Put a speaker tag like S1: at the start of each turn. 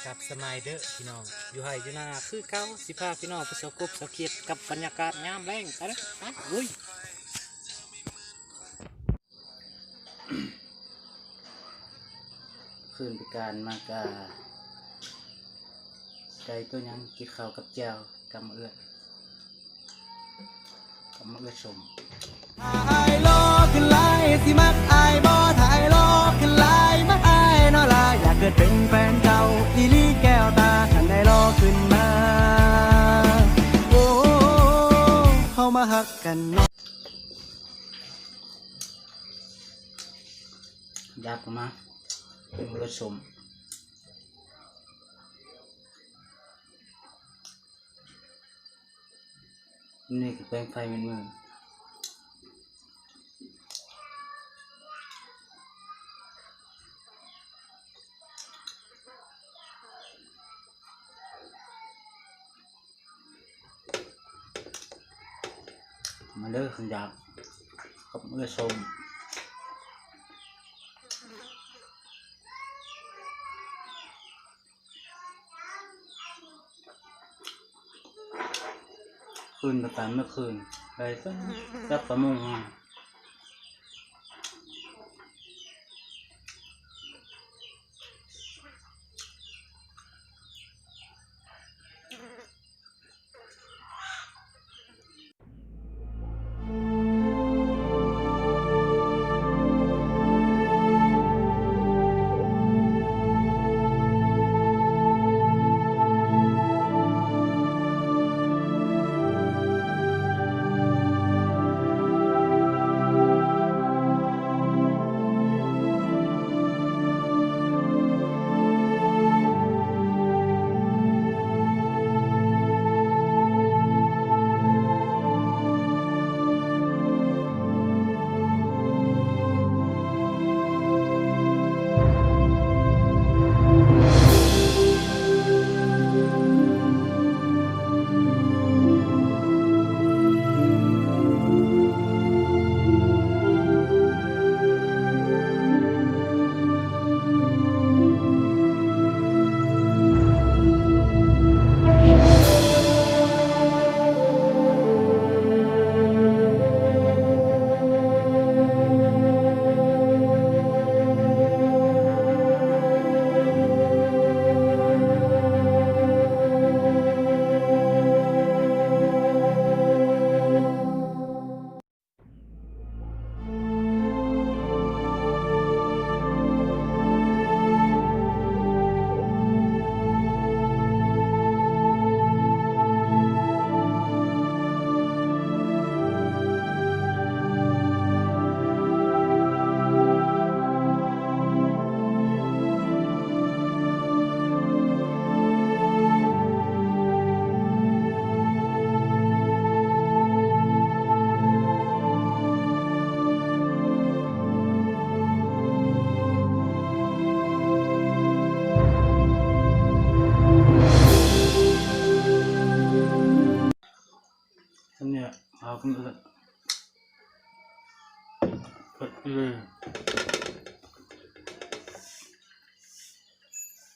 S1: กับสมัยเด้อพี่น้องอยู่ไห้อยู่นาคือเก้าสิพาพี่น้องไปสกบสเก็ดกับบรรยากาศยามแรงไปนะอุ้ยคืนไปการมากาใจตัวยังกินข้าวกับแจวกำเอื้อชม
S2: ไอ้โลขึ้นไล่สิมักไอ้บ่ถ่ายโลขึ้นไล่มักไอ้นอลาอยากเกิดเป็นแฟนเก่าอีลี่แก้วตาขันได้โลขึ้นมาโอ้เข้ามาหักกันเนาะ
S1: อยากมาเป็นเอื้อชมนี่คือแปลงไฟเป็นมือมาเลิกขันอยากกับเอื้อชมคืนประกันเมื่อคืนไปก็จับประมงมาเนี่ยเอาขึ้นเลยกดเลย